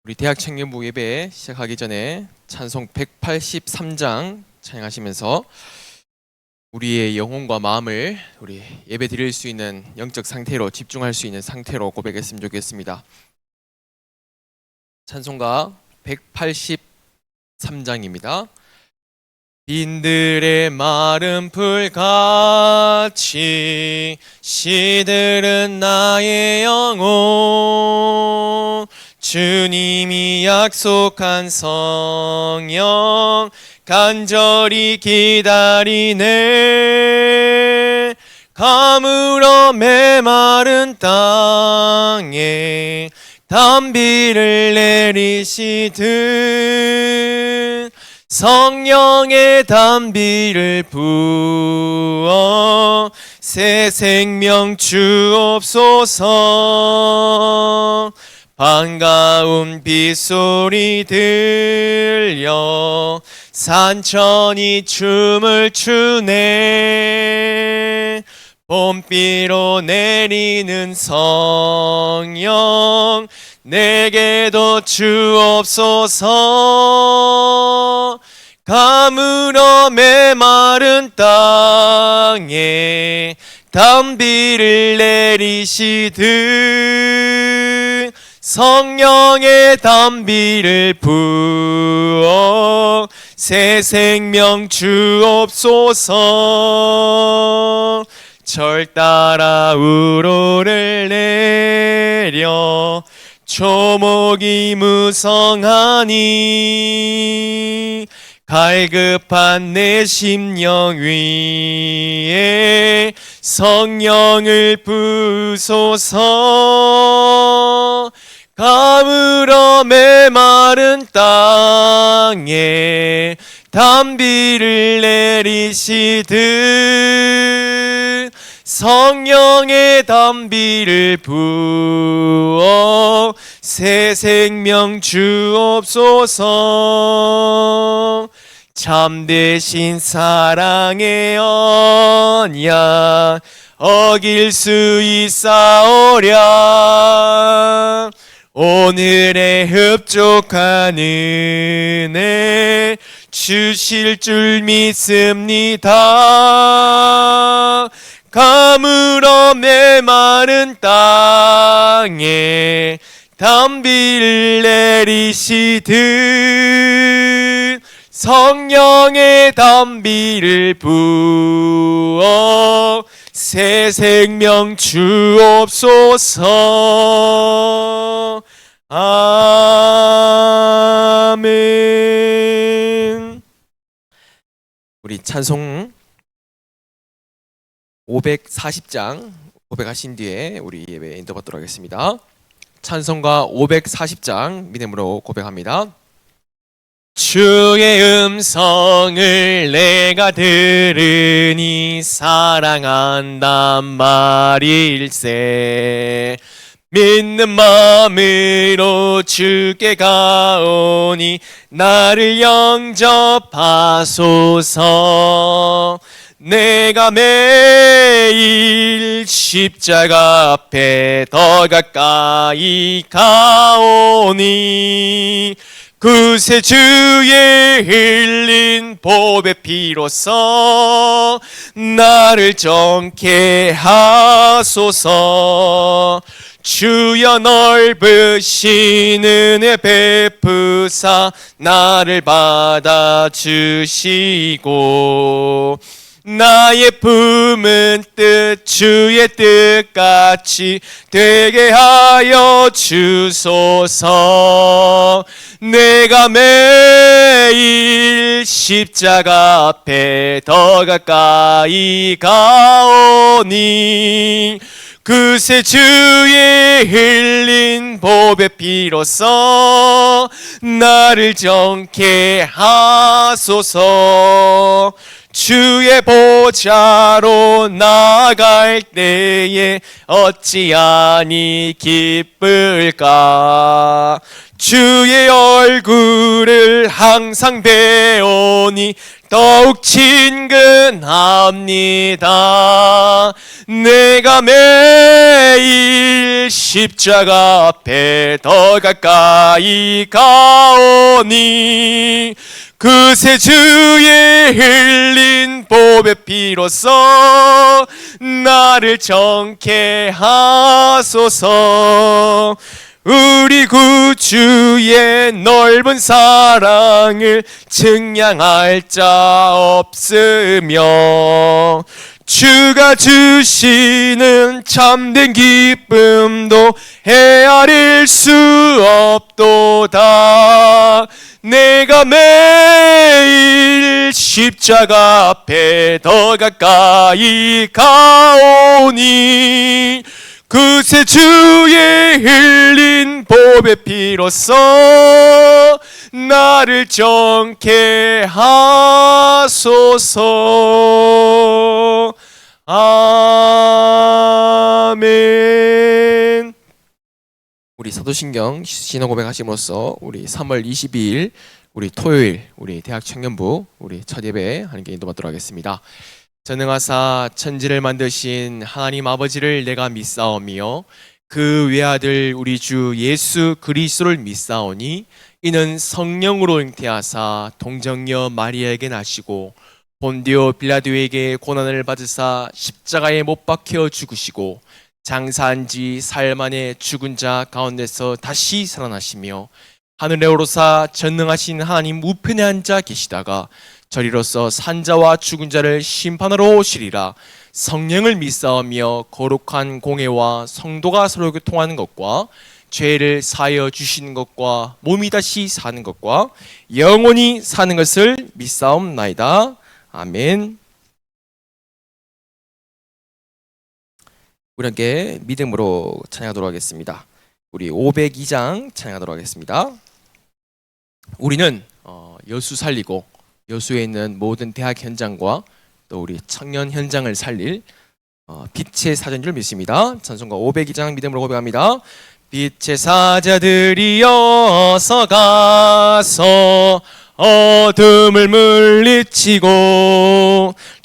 우리 대학 청년부 예배 시작하기 전에 찬송 183장 찬양하시면서 우리의 영혼과 마음을 우리 예배 드릴 수 있는 영적 상태로 집중할 수 있는 상태로 고백했으면 좋겠습니다. 찬송가 183장입니다. 빈들의 마른 풀같이 시들은 나의 영혼, 주님이 약속한 성령 간절히 기다리네. 가물어 메마른 땅에 단비를 내리시듯 성령의 단비를 부어 새 생명 주옵소서. 반가운 빗소리 들려 산천이 춤을 추네. 봄비로 내리는 성령 내게도 주옵소서. 가물어 메마른 땅에 단비를 내리시듯 성령의 단비를 부어 새 생명 주옵소서. 절 따라 우로를 내려 초목이 무성하니 갈급한 내 심령 위에 성령을 부소서. 가물어 메마른 땅에 단비를 내리시듯 성령의 단비를 부어 새 생명 주옵소서. 참되신 사랑의 언약 어길 수 있사오랴. 오늘의 흡족한 은혜 주실 줄 믿습니다. 가물어 메마른 땅에 단비를 내리시듯 성령의 단비를 부어 새 생명 주옵소서. 아멘. 우리 찬송 540장 고백하신 뒤에 우리 예배 인도받도록 하겠습니다. 찬송가 540장 믿음으로 고백합니다. 주의 음성을 내가 들으니 사랑한단 말일세. 믿는 마음으로 주께 가오니 나를 영접하소서. 내가 매일 십자가 앞에 더 가까이 가오니 그새 주의 흘린 보배 피로써 나를 정케 하소서. 주여 넓으신 은혜 베푸사 나를 받아주시고 나의 품은 뜻 주의 뜻같이 되게 하여 주소서. 내가 매일 십자가 앞에 더 가까이 가오니 그새 주의 흘린 보배 피로써 나를 정케 하소서. 주의 보좌로 나갈 때에 어찌하니 기쁠까. 주의 얼굴을 항상 배우니 더욱 친근합니다. 내가 매일 십자가 앞에 더 가까이 가오니 그새 주의 흘린 보배 피로써 나를 정케 하소서. 우리 구주의 넓은 사랑을 증량할 자 없으며 주가 주시는 참된 기쁨도 헤아릴 수 없도다. 내가 매일 십자가 앞에 더 가까이 가오니 그새 주의 흘린 보배 피로써 나를 정케 하소서. 아멘. 우리 사도신경 신앙 고백하심으로써 우리 3월 22일 우리 토요일 우리 대학 청년부 우리 첫 예배 하나님께 인도받도록 하겠습니다. 전능하사 천지를 만드신 하나님 아버지를 내가 믿사오며 그 외아들 우리 주 예수 그리스도를 믿사오니 이는 성령으로 잉태하사 동정녀 마리아에게 나시고 본디오 빌라도에게 고난을 받으사 십자가에 못 박혀 죽으시고 장사한 지 사흘 만에 죽은 자 가운데서 다시 살아나시며 하늘에 오르사 전능하신 하나님 우편에 앉아 계시다가 저리로서 산자와 죽은 자를 심판하러 오시리라. 성령을 믿사오며 거룩한 공회와 성도가 서로 교통하는 것과 죄를 사하여 주시는 것과 몸이 다시 사는 것과 영원히 사는 것을 믿사옵나이다. 아멘. 우리 함께 믿음으로 찬양하도록 하겠습니다. 우리 502장 찬양하도록 하겠습니다. 우리는 여수 살리고 여수에 있는 모든 대학 현장과 또 우리 청년 현장을 살릴 빛의 사자인 줄 믿습니다. 찬송가 502장 믿음으로 고백합니다. 빛의 사자들이여 어서 가서 어둠을 물리치고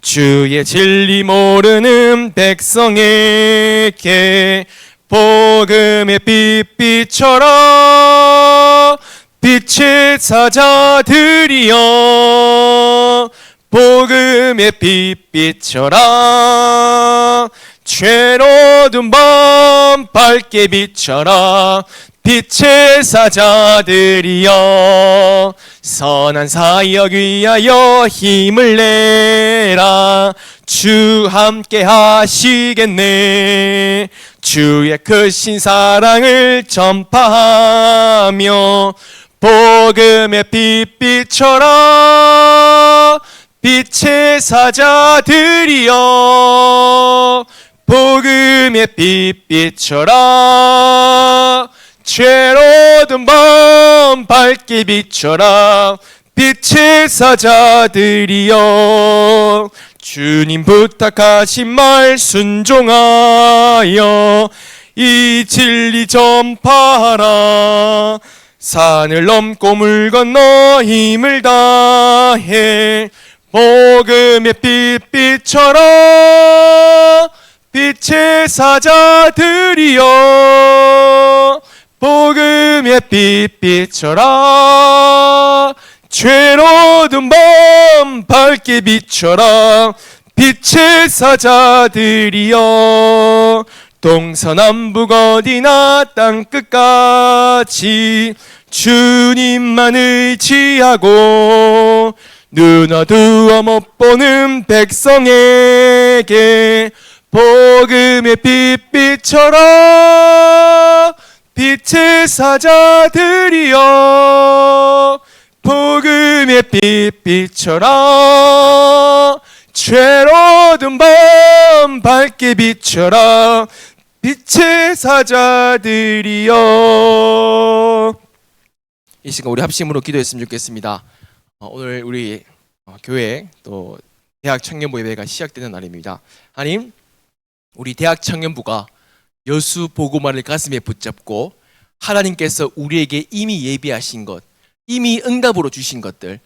주의 진리 모르는 백성에게 복음의 빛 비춰라. 빛의 사자들이여 복음의 빛 비춰라. 죄로운 밤 밝게 비춰라. 빛의 사자들이여 선한 사역 위하여 힘을 내라. 주 함께 하시겠네. 주의 크신 사랑을 전파하며 복음의 빛 비춰라. 빛의 사자들이여 복음의 빛 비춰라. 죄로운 밤 밝게 비춰라. 빛의 사자들이여 주님 부탁하신 말 순종하여 이 진리 전파하라. 산을 넘고 물 건너 힘을 다해 복음의 빛 비춰라. 빛의 사자들이여 복음의 빛 비춰라. 죄로운 밤 밝게 비춰라. 빛의 사자들이여 동서남북 어디나 땅끝까지 주님만 의지하고 눈 어두워 못 보는 백성에게 복음의 빛 비춰라. 빛의 사자들이여 복음의 빛 비춰라. 죄로운 밤 밝게 비춰라. 빛의 사자들이여. 이 시간 우리 합심으로 기도했으면 좋겠습니다. 오늘 우리 교회 또 대학 청년부 예배가 시작되는 날입니다. 하나님, 우리 대학 청년부가 여수 복음화를 가슴에 붙잡고 하나님께서 우리에게 이미 예비하신 것, 이미 응답으로 주신 것들,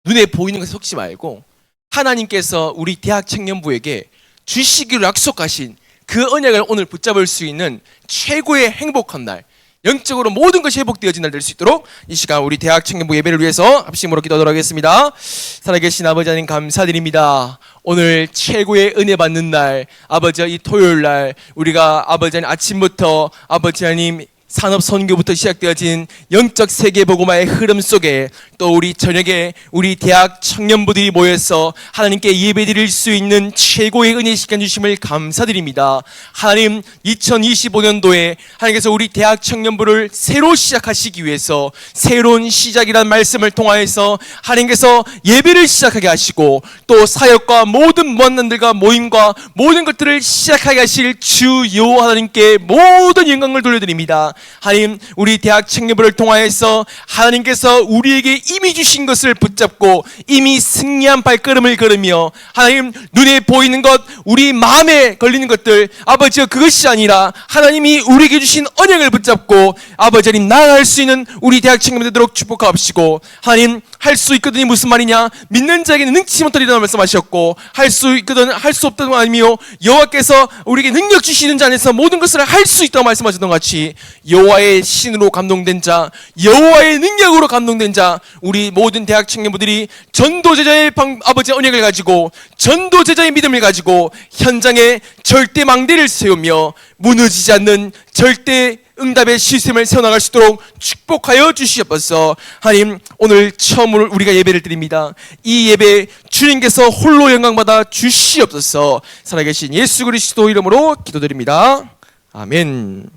눈에 보이는 것에 속지 말고 하나님께서 우리 대학 청년부에게 주시기로 약속하신 그 언약을 오늘 붙잡을 수 있는 최고의 행복한 날, 영적으로 모든 것이 회복되어진 날 될 수 있도록 이 시간 우리 대학 청년부 예배를 위해서 합심으로 기도하도록 하겠습니다. 살아계신 아버지 하나님 감사드립니다. 오늘 최고의 은혜 받는 날, 아버지 이 토요일 날 우리가 아버지 하나님 아침부터 아버지 하나님 산업 선교부터 시작되어진 영적 세계 복음화의 흐름 속에 또 우리 저녁에 우리 대학 청년부들이 모여서 하나님께 예배드릴 수 있는 최고의 은혜 시간 주심을 감사드립니다. 하나님, 2025년도에 하나님께서 우리 대학 청년부를 새로 시작하시기 위해서 새로운 시작이라는 말씀을 통하여서 하나님께서 예배를 시작하게 하시고 또 사역과 모든 무한난들과 모임과 모든 것들을 시작하게 하실 주 여호와 하나님께 모든 영광을 돌려드립니다. 하나님, 우리 대학 청년부를 통하여서 하나님께서 우리에게 이미 주신 것을 붙잡고 이미 승리한 발걸음을 걸으며 하나님, 눈에 보이는 것, 우리 마음에 걸리는 것들, 아버지 그것이 아니라 하나님이 우리에게 주신 언약을 붙잡고 아버지 하나님 나아갈 수 있는 우리 대학 청년부 되도록 축복하옵시고, 하나님, 할 수 있거든이 무슨 말이냐, 믿는 자에게는 능치 못하리라는 말씀하셨고, 할 수 있거든 할 수 없다는 아니며 여호와께서 우리에게 능력 주시는 자 안에서 모든 것을 할 수 있다고 말씀하셨던 같이 여호와의 신으로 감동된 자, 여호와의 능력으로 감동된 자, 우리 모든 대학 청년부들이 전도제자의 아버지 언약을 가지고 전도제자의 믿음을 가지고 현장에 절대 망대를 세우며 무너지지 않는 절대 응답의 시스템을 세워나갈 수 있도록 축복하여 주시옵소서. 하나님, 오늘 처음으로 우리가 예배를 드립니다. 이 예배 주님께서 홀로 영광받아 주시옵소서. 살아계신 예수 그리스도 이름으로 기도드립니다. 아멘.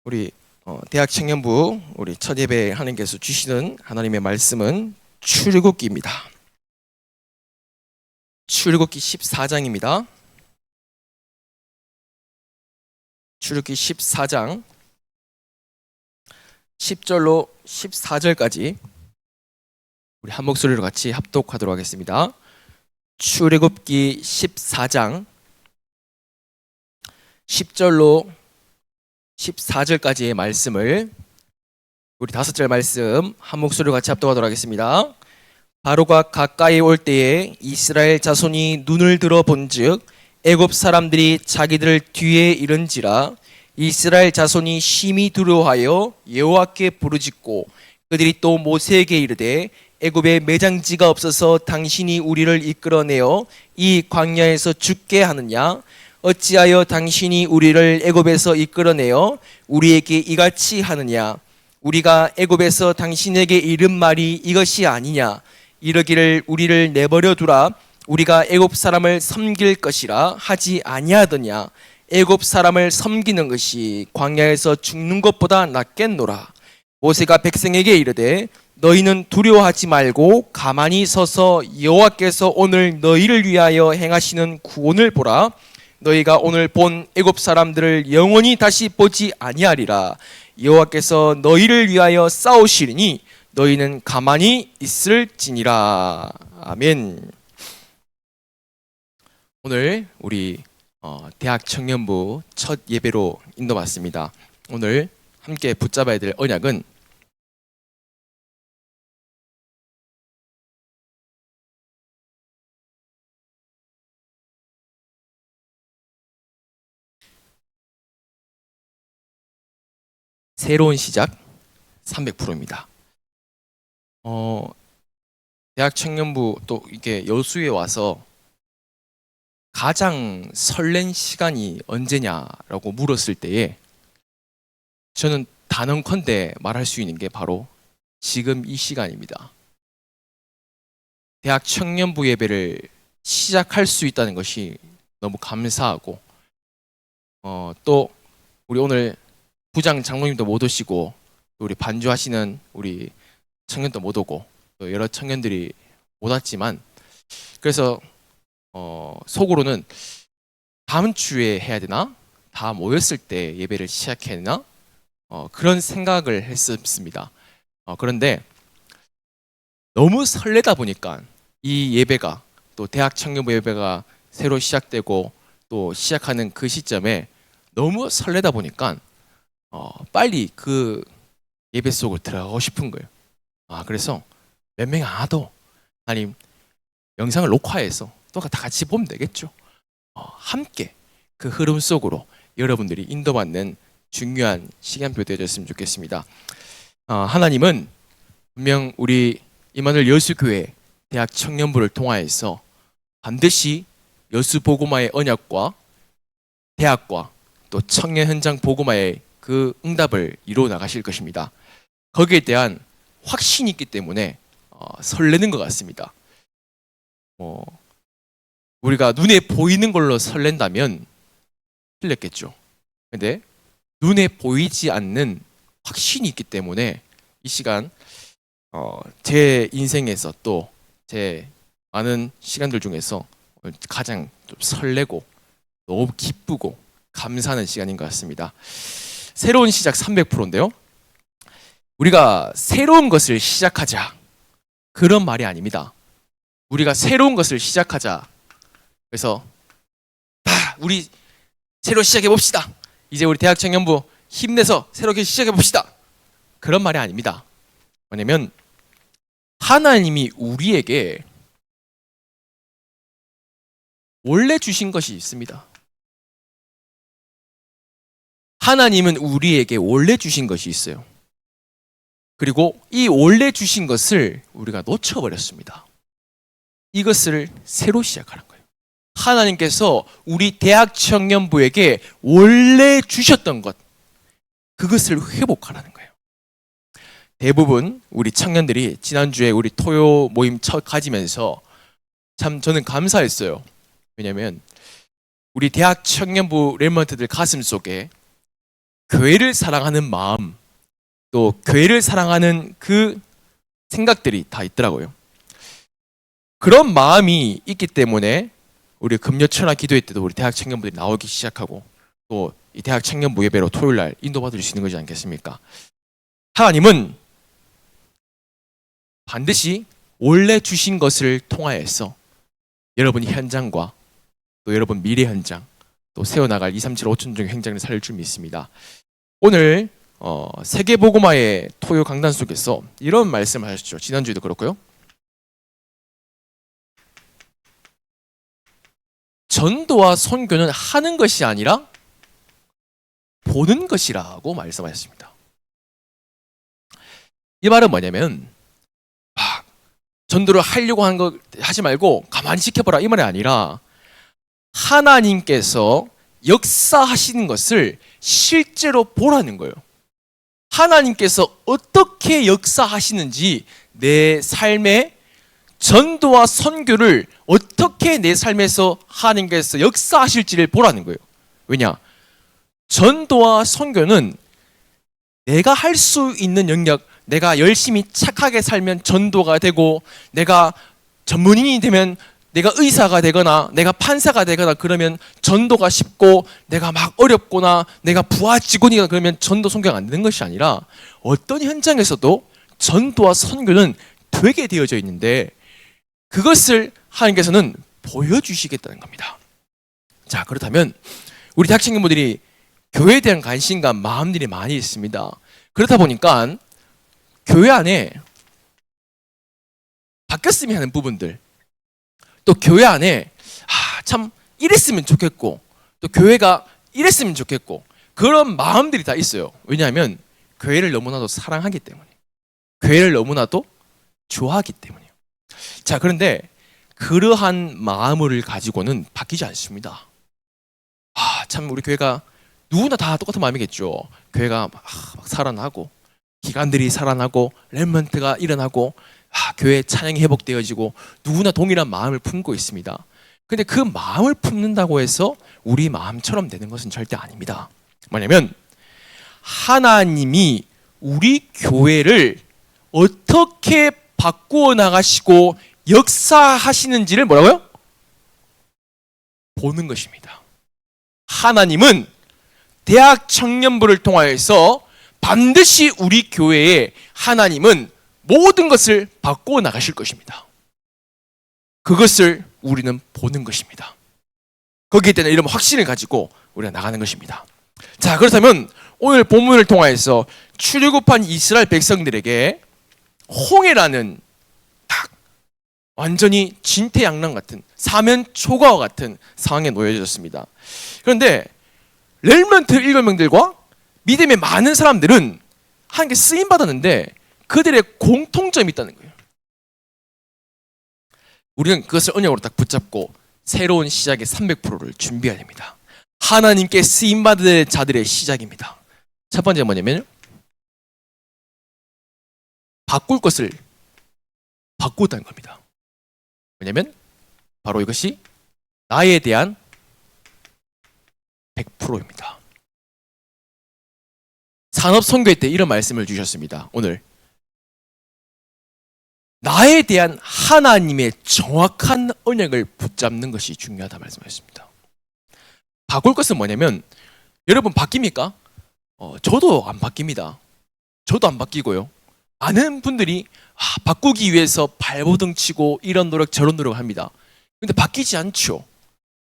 우리 대학 청년부 우리 첫 예배 하나님께서 주시는 하나님의 말씀은 출애굽기입니다. 출애굽기 14장입니다. 출애굽기 14장 10절로 14절까지 우리 한 목소리로 같이 합독하도록 하겠습니다. 출애굽기 14장 10절로 14절까지의 말씀을 우리 5절 말씀 한 목소리로 같이 합독하도록 하겠습니다. 바로가 가까이 올 때에 이스라엘 자손이 눈을 들어 본즉 애굽 사람들이 자기들 뒤에 이른지라 이스라엘 자손이 심히 두려워하여 여호와께 부르짖고 그들이 또 모세에게 이르되 애굽에 매장지가 없어서 당신이 우리를 이끌어내어 이 광야에서 죽게 하느냐, 어찌하여 당신이 우리를 애굽에서 이끌어내어 우리에게 이같이 하느냐, 우리가 애굽에서 당신에게 이른 말이 이것이 아니냐, 이러기를 우리를 내버려 두라, 우리가 애굽 사람을 섬길 것이라 하지 아니하더냐. 애굽 사람을 섬기는 것이 광야에서 죽는 것보다 낫겠노라. 모세가 백성에게 이르되 너희는 두려워하지 말고 가만히 서서 여호와께서 오늘 너희를 위하여 행하시는 구원을 보라. 너희가 오늘 본 애굽 사람들을 영원히 다시 보지 아니하리라. 여호와께서 너희를 위하여 싸우시리니 너희는 가만히 있을지니라. 아멘. 오늘 우리 대학 청년부 첫 예배로 인도받습니다. 오늘 함께 붙잡아야 될 언약은 새로운 시작 300%입니다. 대학 청년부 또 이게 여수에 와서 가장 설렌 시간이 언제냐라고 물었을 때에 저는 단언컨대 말할 수 있는 게 바로 지금 이 시간입니다. 대학 청년부 예배를 시작할 수 있다는 것이 너무 감사하고 또 우리 오늘 부장 장로님도 못 오시고 우리 반주하시는 우리 청년도 못 오고 또 여러 청년들이 못 왔지만 그래서 속으로는 다음 주에 해야 되나? 다 모였을 때 예배를 시작해야 되나? 그런 생각을 했습니다. 그런데 너무 설레다 보니까 이 예배가 또 대학 청년부 예배가 새로 시작되고 또 시작하는 그 시점에 너무 설레다 보니까 빨리 그 예배 속으로 들어가고 싶은 거예요. 그래서 몇 명이 안 와도 아니 영상을 녹화해서 또 다 같이 보면 되겠죠. 함께 그 흐름 속으로 여러분들이 인도받는 중요한 시간표 되어졌으면 좋겠습니다. 하나님은 분명 우리 임마누엘 여수교회 대학 청년부를 통하여서 반드시 여수 복음화의 언약과 대학과 또 청년 현장 복음화의 그 응답을 이루어 나가실 것입니다. 거기에 대한 확신이 있기 때문에 설레는 것 같습니다. 우리가 눈에 보이는 걸로 설렌다면 틀렸겠죠. 근데 눈에 보이지 않는 확신이 있기 때문에 이 시간 제 인생에서 또 제 많은 시간들 중에서 가장 좀 설레고 너무 기쁘고 감사하는 시간인 것 같습니다. 새로운 시작 300%인데요. 우리가 새로운 것을 시작하자 그런 말이 아닙니다. 우리가 새로운 것을 시작하자. 그래서 우리 새로 시작해 봅시다. 이제 우리 대학 청년부 힘내서 새롭게 시작해 봅시다. 그런 말이 아닙니다. 뭐냐면 하나님이 우리에게 원래 주신 것이 있습니다. 하나님은 우리에게 원래 주신 것이 있어요. 그리고 이 원래 주신 것을 우리가 놓쳐버렸습니다. 이것을 새로 시작하는 거예요. 하나님께서 우리 대학 청년부에게 원래 주셨던 것, 그것을 회복하라는 거예요. 대부분 우리 청년들이 지난주에 우리 토요 모임 첫 가지면서 참 저는 감사했어요. 왜냐하면 우리 대학 청년부 렘넌트들 가슴 속에 교회를 사랑하는 마음, 또 교회를 사랑하는 그 생각들이 다 있더라고요. 그런 마음이 있기 때문에 우리 금요철화 기도회 때도 우리 대학 청년부들이 나오기 시작하고 또 이 대학 청년부 예배로 토요일 날 인도받을 수 있는 거지 않겠습니까? 하나님은 반드시 원래 주신 것을 통하여서 여러분이 현장과 또 여러분 미래 현장 또 세워나갈 237 5천종 현장을 살릴 줄 믿습니다. 오늘 세계복음화의 토요 강단 속에서 이런 말씀을 하셨죠. 지난주에도 그렇고요. 전도와 선교는 하는 것이 아니라 보는 것이라고 말씀하셨습니다. 이 말은 뭐냐면 전도를 하려고 하는 거 하지 말고 가만히 지켜보라 이 말이 아니라 하나님께서 역사하시는 것을 실제로 보라는 거예요. 하나님께서 어떻게 역사하시는지 내 삶에 전도와 선교를 어떻게 내 삶에서 하나님께서 역사하실지를 보라는 거예요. 왜냐? 전도와 선교는 내가 할 수 있는 영역, 내가 열심히 착하게 살면 전도가 되고 내가 전문인이 되면 내가 의사가 되거나 내가 판사가 되거나 그러면 전도가 쉽고 내가 막 어렵거나 내가 부하 직원이거나 그러면 전도 선교가 안 되는 것이 아니라 어떤 현장에서도 전도와 선교는 되게 되어져 있는데 그것을 하나님께서는 보여주시겠다는 겁니다. 자, 그렇다면 우리 대학 친구분들이 교회에 대한 관심과 마음들이 많이 있습니다. 그렇다 보니까 교회 안에 바뀌었으면 하는 부분들 또 교회 안에 참 이랬으면 좋겠고 또 교회가 이랬으면 좋겠고 그런 마음들이 다 있어요. 왜냐하면 교회를 너무나도 사랑하기 때문에 교회를 너무나도 좋아하기 때문이에요. 자, 그런데 그러한 마음을 가지고는 바뀌지 않습니다. 참 우리 교회가 누구나 다 똑같은 마음이겠죠. 교회가 막 살아나고 기관들이 살아나고 렘넌트가 일어나고 교회 찬양이 회복되어지고 누구나 동일한 마음을 품고 있습니다. 근데 그 마음을 품는다고 해서 우리 마음처럼 되는 것은 절대 아닙니다. 뭐냐면 하나님이 우리 교회를 어떻게 바꾸어 나가시고 역사하시는지를 뭐라고요? 보는 것입니다. 하나님은 대학 청년부를 통하여서 반드시 우리 교회에 하나님은 모든 것을 바꾸어 나가실 것입니다. 그것을 우리는 보는 것입니다. 거기에 대한 이런 확신을 가지고 우리가 나가는 것입니다. 자, 그렇다면 오늘 본문을 통하여서 출애굽한 이스라엘 백성들에게 홍해라는 딱 완전히 진퇴양난 같은 사면초가와 같은 상황에 놓여졌습니다. 그런데 렘넌트 7명들과 믿음의 많은 사람들은 하나님께 쓰임 받았는데 그들의 공통점이 있다는 거예요. 우리는 그것을 언약으로 딱 붙잡고 새로운 시작의 300%를 준비해야 됩니다. 하나님께 쓰임 받은 자들의 시작입니다. 첫 번째 뭐냐면 바꿀 것을 바꾸었다는 겁니다. 뭐냐면 바로 이것이 나에 대한 100%입니다. 산업선교회 때 이런 말씀을 주셨습니다. 오늘 나에 대한 하나님의 정확한 언약을 붙잡는 것이 중요하다 말씀하셨습니다. 바꿀 것은 뭐냐면 여러분 바뀝니까? 저도 안 바뀝니다. 저도 안 바뀌고요. 많은 분들이 바꾸기 위해서 발버둥 치고 이런 노력 저런 노력을 합니다. 근데 바뀌지 않죠.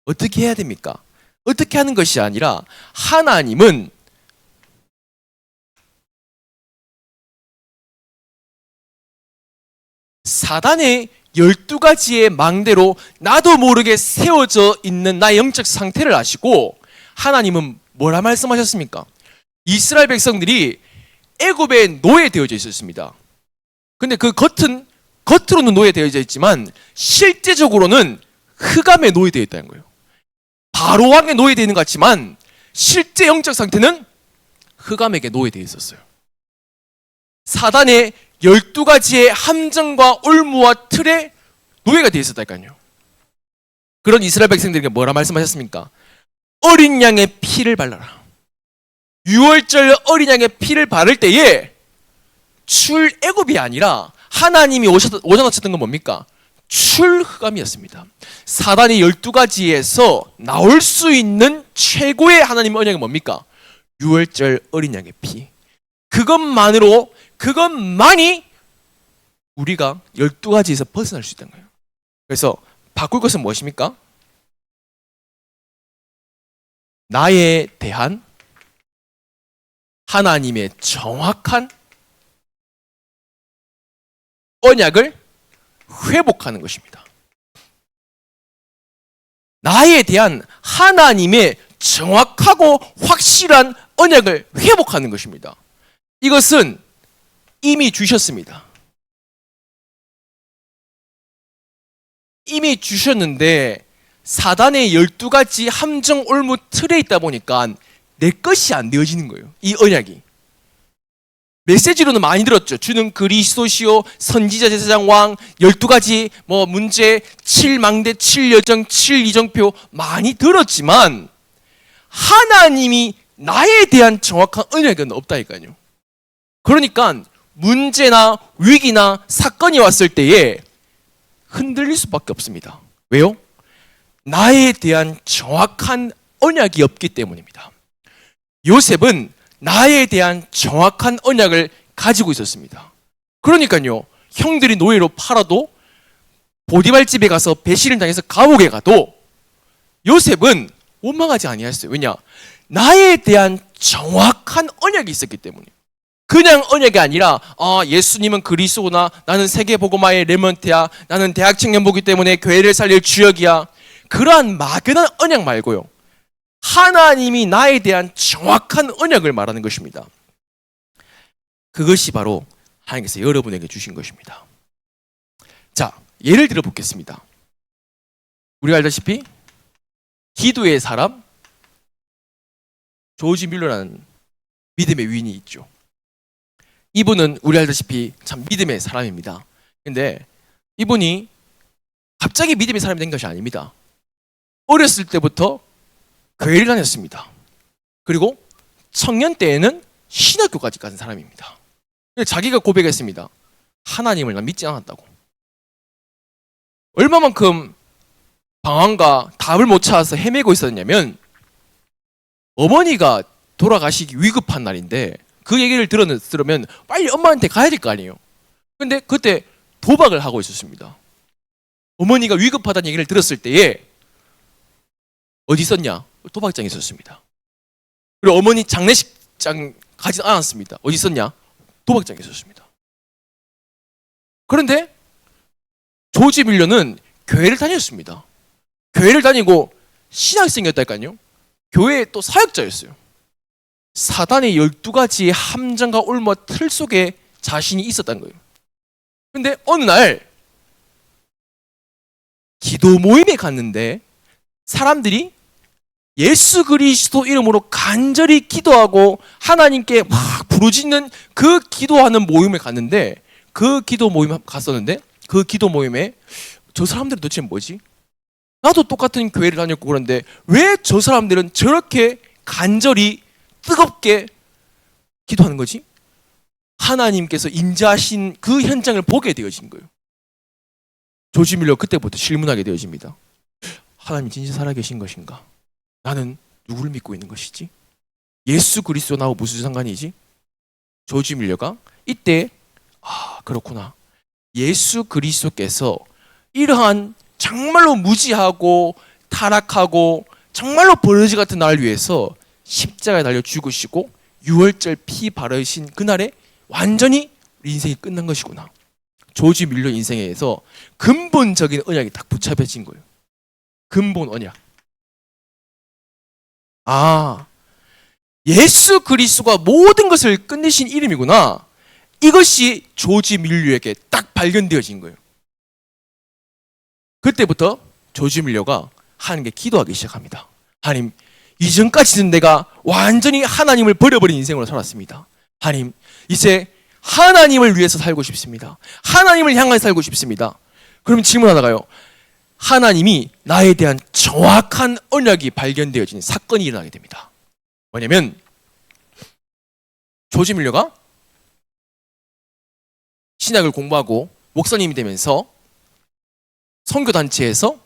어떻게 해야 됩니까? 어떻게 하는 것이 아니라 하나님은 사단의 12가지의 망대로 나도 모르게 세워져 있는 나의 영적 상태를 아시고 하나님은 뭐라 말씀하셨습니까? 이스라엘 백성들이 애굽에 노예되어져 있었습니다. 근데 그 겉으로는 노예되어져 있지만 실제적으로는 흑암에 노예되어 있다는 거예요. 바로 왕에 노예되어 있는 것 같지만 실제 영적 상태는 흑암에게 노예되어 있었어요. 사단의 12가지의 함정과 올무와 틀에 노예가 되어 있었다니까요. 그런 이스라엘 백성들에게 뭐라 말씀하셨습니까? 어린 양의 피를 발라라. 6월절 어린 양의 피를 바를 때에 출애굽이 아니라 하나님이 오셔놓쳤던 건 뭡니까? 출흑암이었습니다. 사단이 12가지에서 나올 수 있는 최고의 하나님의 언약이 뭡니까? 6월절 어린 양의 피. 그것만이 우리가 12가지에서 벗어날 수 있다는 거예요. 그래서 바꿀 것은 무엇입니까? 나에 대한 하나님의 정확한 언약을 회복하는 것입니다. 나에 대한 하나님의 정확하고 확실한 언약을 회복하는 것입니다. 이것은 이미 주셨습니다. 이미 주셨는데 사단의 12가지 함정 올무 틀에 있다 보니까 내 것이 안 되어지는 거예요. 이 언약이. 메시지로는 많이 들었죠. 주는 그리스도시요 선지자 제사장 왕 12가지 문제 7망대 7여정 7이정표 많이 들었지만 하나님이 나에 대한 정확한 언약은 없다니까요. 그러니까 문제나 위기나 사건이 왔을 때에 흔들릴 수밖에 없습니다. 왜요? 나에 대한 정확한 언약이 없기 때문입니다. 요셉은 나에 대한 정확한 언약을 가지고 있었습니다. 그러니까요, 형들이 노예로 팔아도 보디발 집에 가서 배신을 당해서 감옥에 가도 요셉은 원망하지 아니했어요. 왜냐? 나에 대한 정확한 언약이 있었기 때문이에요. 그냥 언약이 아니라 예수님은 그리스도구나, 나는 세계복음화의 렘넌트야, 나는 대학 청년부기 때문에 교회를 살릴 주역이야, 그러한 막연한 언약 말고요, 하나님이 나에 대한 정확한 언약을 말하는 것입니다. 그것이 바로 하나님께서 여러분에게 주신 것입니다. 자, 예를 들어 보겠습니다. 우리가 알다시피 기도의 사람 조지 뮬러라는 믿음의 위인이 있죠. 이분은 우리 알다시피 참 믿음의 사람입니다. 근데 이분이 갑자기 믿음의 사람이 된 것이 아닙니다. 어렸을 때부터 교회를 다녔습니다. 그리고 청년 때에는 신학교까지 간 사람입니다. 자기가 고백했습니다. 하나님을 난 믿지 않았다고. 얼마만큼 방황과 답을 못 찾아서 헤매고 있었냐면 어머니가 돌아가시기 위급한 날인데 그 얘기를 들으면 빨리 엄마한테 가야 될 거 아니에요. 근데 그때 도박을 하고 있었습니다. 어머니가 위급하다는 얘기를 들었을 때에 어디 있었냐? 도박장에 있었습니다. 그리고 어머니 장례식장 가지 않았습니다. 어디 있었냐? 도박장에 있었습니다. 그런데 조지 밀러는 교회를 다녔습니다. 교회를 다니고 신학생이었다니까요. 교회의 또 사역자였어요. 사단의 12가지의 함정과 올무 틀 속에 자신이 있었다는 거예요. 근데 어느 날 기도 모임에 갔는데 사람들이 예수 그리스도 이름으로 간절히 기도하고 하나님께 막 부르짖는 그 기도하는 모임에 갔는데 그 기도 모임 갔었는데 그 기도 모임에 저 사람들은 도대체 뭐지? 나도 똑같은 교회를 다녔고 그런데 왜 저 사람들은 저렇게 간절히 뜨겁게 기도하는 거지? 하나님께서 임재하신 그 현장을 보게 되어진 거예요. 조지 밀러 그때부터 질문하게 되어집니다. 하나님 진짜 살아계신 것인가? 나는 누구를 믿고 있는 것이지? 예수 그리스도 나하고 무슨 상관이지? 조지 밀러가 이때 그렇구나. 예수 그리스도께서 이러한 정말로 무지하고 타락하고 정말로 버러지 같은 나를 위해서 십자가에 달려 죽으시고 유월절 피 바르신 그날에 완전히 우리 인생이 끝난 것이구나. 조지 밀러 인생에서 근본적인 언약이 딱 붙잡혀진 거예요. 근본 언약. 예수 그리스도가 모든 것을 끝내신 이름이구나. 이것이 조지 밀러에게 딱 발견되어진 거예요. 그때부터 조지 밀러가 하나님께 기도하기 시작합니다. 하나님, 이전까지는 내가 완전히 하나님을 버려버린 인생으로 살았습니다. 하나님, 이제 하나님을 위해서 살고 싶습니다. 하나님을 향해 살고 싶습니다. 그러면 질문하다가요, 하나님이 나에 대한 정확한 언약이 발견되어진 사건이 일어나게 됩니다. 뭐냐면 조지 밀러가 신학을 공부하고 목사님이 되면서 선교단체에서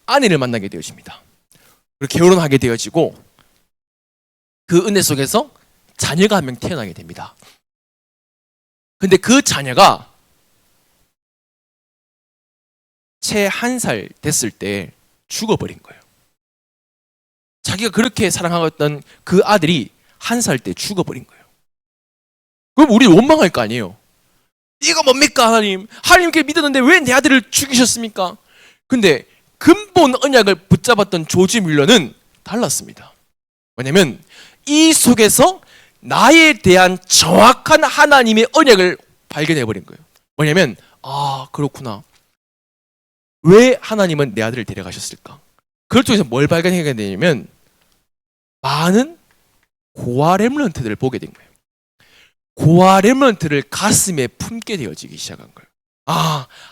아내를 만나게 되어집니다. 그리고 결혼하게 되어지고 그 은혜 속에서 자녀가 한 명 태어나게 됩니다. 근데 그 자녀가 채 1살 됐을 때 죽어버린 거예요. 자기가 그렇게 사랑하던 그 아들이 1살 때 죽어버린 거예요. 그럼 우리 원망할 거 아니에요. 이거 뭡니까 하나님? 하나님께 믿었는데 왜 내 아들을 죽이셨습니까? 근데 근본 언약을 붙잡았던 조지 밀러는 달랐습니다. 뭐냐면 이 속에서 나에 대한 정확한 하나님의 언약을 발견해버린 거예요. 뭐냐면 그렇구나. 왜 하나님은 내 아들을 데려가셨을까? 그걸 통해서 뭘 발견하게 되냐면 많은 고아 렘넌트들을 보게 된 거예요. 고아 렘넌트를 가슴에 품게 되어지기 시작한 거예요.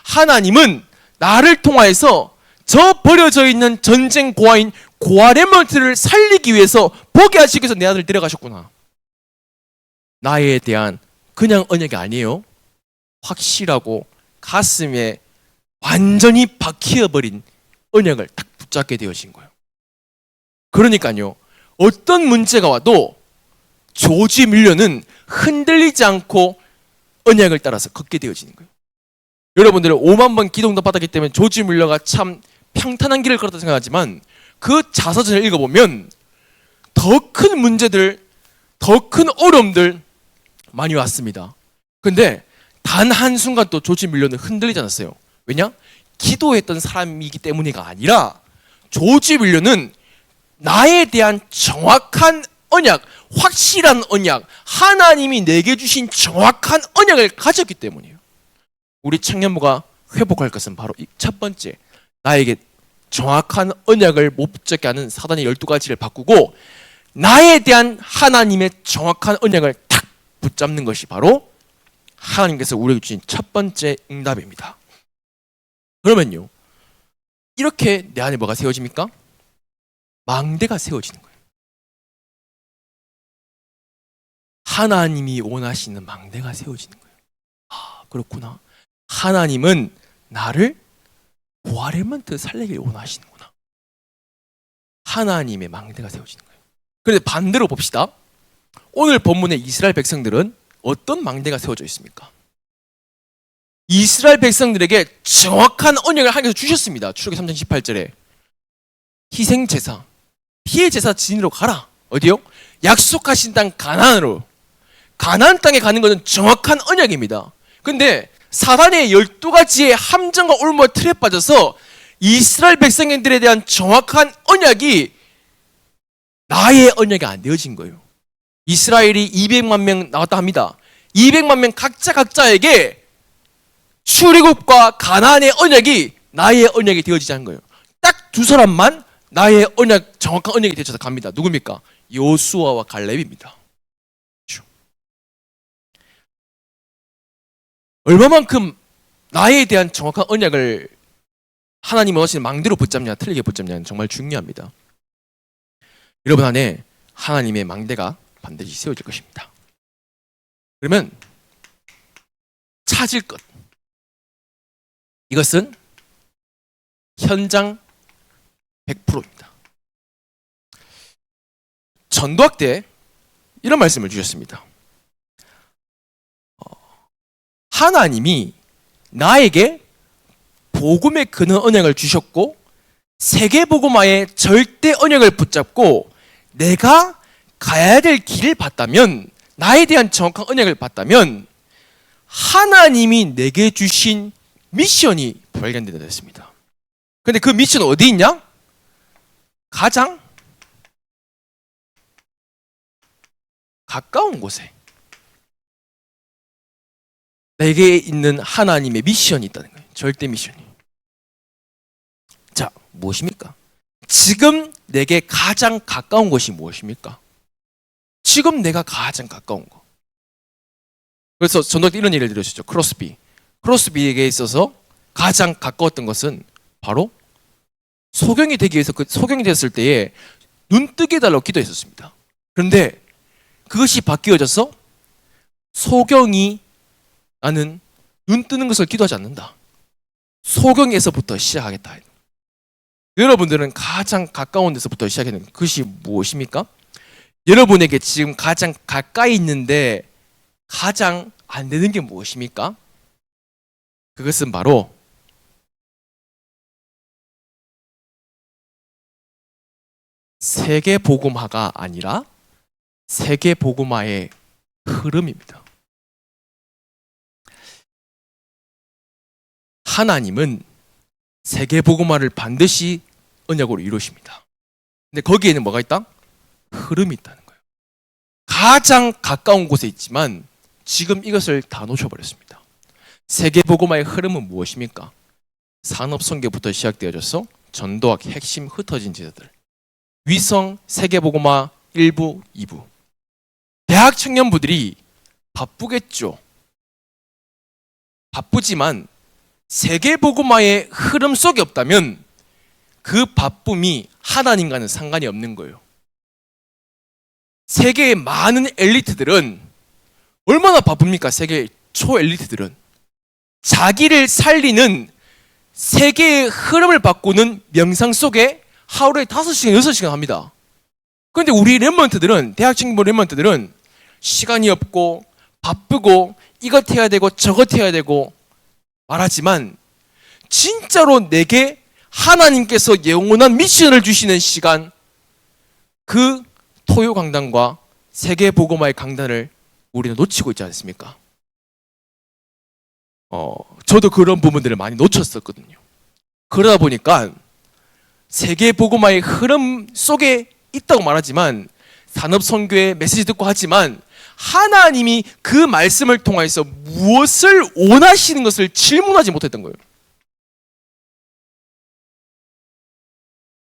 하나님은 나를 통하여서 저 버려져 있는 전쟁 고아인 고아 렘넌트를 살리기 위해서 보게 하시기 위해서 내 아들을 데려가셨구나. 나에 대한 그냥 언약이 아니에요. 확실하고 가슴에 완전히 박혀버린 언약을 딱 붙잡게 되어진 거예요. 그러니까요, 어떤 문제가 와도 조지 밀러는 흔들리지 않고 언약을 따라서 걷게 되어지는 거예요. 여러분들은 5만 번 기도응답 받았기 때문에 조지 밀러가 참 평탄한 길을 걸었다 생각하지만 그 자서전을 읽어보면 더 큰 문제들, 더 큰 어려움들 많이 왔습니다. 근데 단 한순간 또 조지 밀러는 흔들리지 않았어요. 왜냐? 기도했던 사람이기 때문이가 아니라 조지 밀러는 나에 대한 정확한 언약, 확실한 언약, 하나님이 내게 주신 정확한 언약을 가졌기 때문이에요. 우리 청년부가 회복할 것은 바로 이 첫 번째, 나에게 정확한 언약을 못 붙잡게 하는 사단의 12가지를 바꾸고 나에 대한 하나님의 정확한 언약을 탁 붙잡는 것이 바로 하나님께서 우리에게 주신 첫 번째 응답입니다. 그러면요, 이렇게 내 안에 뭐가 세워집니까? 망대가 세워지는 거예요. 하나님이 원하시는 망대가 세워지는 거예요. 그렇구나. 하나님은 나를 고아 렘넌트 살리길 원하시는구나. 하나님의 망대가 세워지는 거예요. 그런데 반대로 봅시다. 오늘 본문의 이스라엘 백성들은 어떤 망대가 세워져 있습니까? 이스라엘 백성들에게 정확한 언약을 하나님께서 주셨습니다. 출애굽기 3장 18절에 희생제사, 피해제사 지니러 가라. 어디요? 약속하신 땅 가나안으로. 가나안 땅에 가는 것은 정확한 언약입니다. 근데 사단의 12가지의 함정과 올무와 틀에 빠져서 이스라엘 백성들에 대한 정확한 언약이 나의 언약이 안 되어진 거예요. 이스라엘이 200만 명 나왔다 합니다. 200만 명 각자에게 출애굽과 가나안의 언약이 나의 언약이 되어지지 않은 거예요. 딱 두 사람만 나의 언약, 정확한 언약이 되어져서 갑니다. 누굽니까? 여호수아와 갈렙입니다. 얼마만큼 나에 대한 정확한 언약을 하나님이 원하시는 망대로 붙잡냐 틀리게 붙잡냐는 정말 중요합니다. 여러분 안에 하나님의 망대가 반드시 세워질 것입니다. 그러면 찾을 것, 이것은 현장 100%입니다. 전도학 때 이런 말씀을 주셨습니다. 하나님이 나에게 복음의 근원 언약을 주셨고 세계복음화의 절대 언약을 붙잡고 내가 가야 될 길을 봤다면, 나에 대한 정확한 언약을 봤다면 하나님이 내게 주신 미션이 발견된다 했습니다. 근데 그 미션은 어디 있냐? 가장 가까운 곳에 내게 있는 하나님의 미션이 있다는 거예요. 절대 미션이. 자, 무엇입니까? 지금 내게 가장 가까운 것이 무엇입니까? 지금 내가 가장 가까운 거. 그래서 전도할 때 이런 예를 들으셨죠. 크로스비에게 있어서 가장 가까웠던 것은 바로 소경이 되기 위해서, 그 소경이 됐을 때에 눈 뜨게 해달라고 기도했었습니다. 그런데 그것이 바뀌어져서 소경이 나는 눈 뜨는 것을 기도하지 않는다. 소경에서부터 시작하겠다. 여러분들은 가장 가까운 데서부터 시작하는 그것이 무엇입니까? 여러분에게 지금 가장 가까이 있는데 가장 안 되는 게 무엇입니까? 그것은 바로 세계복음화가 아니라 세계복음화의 흐름입니다. 하나님은 세계복음화를 반드시 언약으로 이루십니다. 근데 거기에는 뭐가 있다? 흐름이 있다는 거예요. 가장 가까운 곳에 있지만 지금 이것을 다 놓쳐버렸습니다. 세계복음화의 흐름은 무엇입니까? 산업선교부터 시작되어져서 전도학 핵심 흩어진 제자들, 위성 세계복음화 1부, 2부. 대학 청년부들이 바쁘겠죠. 바쁘지만 세계복음화의 흐름 속에 없다면 그 바쁨이 하나님과는 상관이 없는 거예요. 세계의 많은 엘리트들은 얼마나 바쁩니까? 세계 초엘리트들은 자기를 살리는 세계의 흐름을 바꾸는 명상 속에 하루에 5시간, 6시간 합니다. 그런데 우리 렘넌트들은, 대학 친구 렘넌트들은 시간이 없고 바쁘고 이것 해야 되고 저것 해야 되고 말하지만 진짜로 내게 하나님께서 영원한 미션을 주시는 시간, 그 토요 강단과 세계 복음화의 강단을 우리는 놓치고 있지 않습니까? 저도 그런 부분들을 많이 놓쳤었거든요. 그러다 보니까 세계 복음화의 흐름 속에 있다고 말하지만 산업선교의 메시지 듣고 하지만 하나님이 그 말씀을 통해서 무엇을 원하시는 것을 질문하지 못했던 거예요.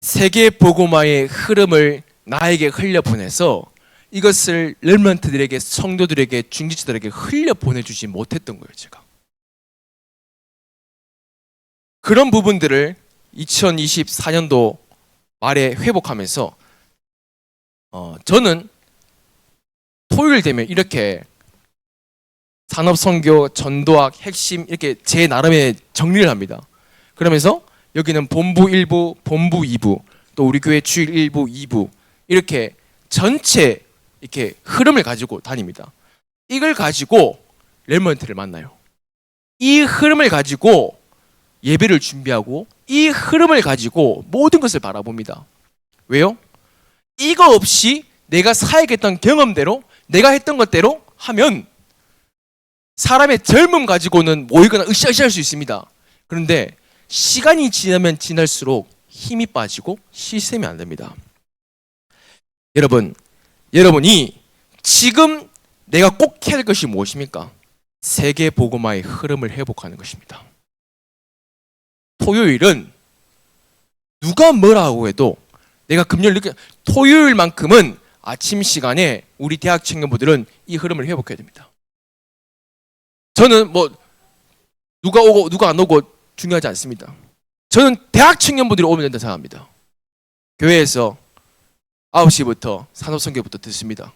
세계 복음화의 흐름을 나에게 흘려보내서 이것을 렘넌트들에게, 성도들에게, 중지자들에게 흘려보내주지 못했던 거예요. 제가 그런 부분들을 2024년도 말에 회복하면서 저는 토요일 되면 이렇게 산업선교, 전도학, 핵심 이렇게 제 나름의 정리를 합니다. 그러면서 여기는 본부 1부, 본부 2부, 또 우리 교회 주일 1부, 2부 이렇게 전체 이렇게 흐름을 가지고 다닙니다. 이걸 가지고 렘넌트를 만나요. 이 흐름을 가지고 예배를 준비하고 이 흐름을 가지고 모든 것을 바라봅니다. 왜요? 이거 없이 내가 사역했던 경험대로 내가 했던 것대로 하면 사람의 젊음 가지고는 모이거나 으쌰으쌰할 수 있습니다. 그런데 시간이 지나면 지날수록 힘이 빠지고 시스템이 안 됩니다. 여러분이 지금 내가 꼭 해야 할 것이 무엇입니까? 세계 복음화의 흐름을 회복하는 것입니다. 토요일은 누가 뭐라고 해도 내가 토요일만큼은 아침 시간에 우리 대학 청년부들은 이 흐름을 회복해야 됩니다. 저는 누가 오고 누가 안 오고 중요하지 않습니다. 저는 대학 청년부들이 오면 된다 생각합니다. 교회에서 9시부터 산업선교부터 듣습니다.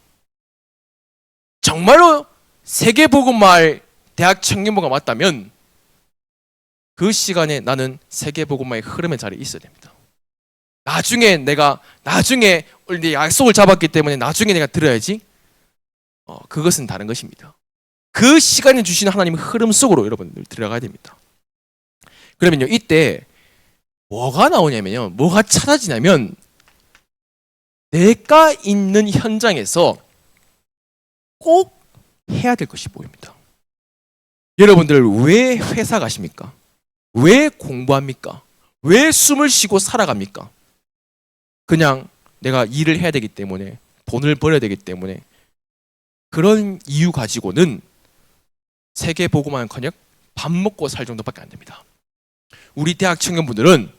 정말로 세계복음화의 대학 청년부가 맞다면 그 시간에 나는 세계복음화의 흐름의 자리에 있어야 됩니다. 나중에 내 약속을 잡았기 때문에 나중에 내가 들어야지. 그것은 다른 것입니다. 그 시간에 주시는 하나님의 흐름 속으로 여러분들 들어가야 됩니다. 그러면요, 이때 뭐가 나오냐면요, 뭐가 찾아지냐면 내가 있는 현장에서 꼭 해야 될 것이 보입니다. 여러분들 왜 회사 가십니까? 왜 공부합니까? 왜 숨을 쉬고 살아갑니까? 그냥 내가 일을 해야 되기 때문에, 돈을 벌어야 되기 때문에. 그런 이유 가지고는 세계 복음화는커녕 밥 먹고 살 정도밖에 안 됩니다. 우리 대학 청년분들은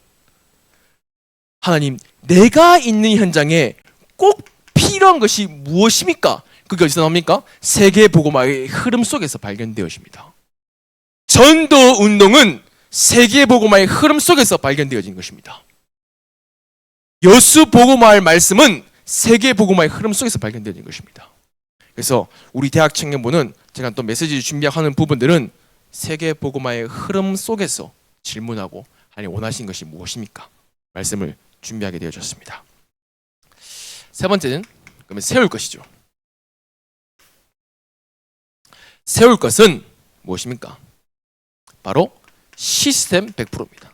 하나님, 내가 있는 현장에 꼭 필요한 것이 무엇입니까? 그게 어디서 나옵니까? 세계 복음화의 흐름 속에서 발견되어집니다. 전도 운동은 세계 복음화의 흐름 속에서 발견되어진 것입니다. 여수 복음화의 말씀은 세계 복음화의 흐름 속에서 발견되어진 것입니다. 그래서 우리 대학 청년부는 제가 또 메시지 준비하는 부분들은 세계 복음화의 흐름 속에서 질문하고 하나님 원하신 것이 무엇입니까? 말씀을 준비하게 되어졌습니다. 세 번째는 그러면 세울 것이죠. 세울 것은 무엇입니까? 바로 시스템 100%입니다.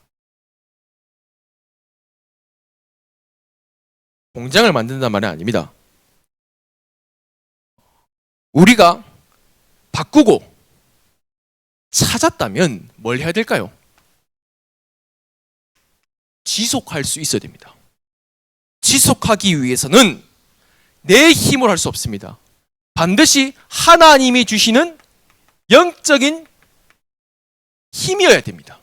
공장을 만든단 말이 아닙니다. 우리가 바꾸고 찾았다면 뭘 해야 될까요? 지속할 수 있어야 됩니다. 지속하기 위해서는 내 힘으로 할 수 없습니다. 반드시 하나님이 주시는 영적인 힘이어야 됩니다.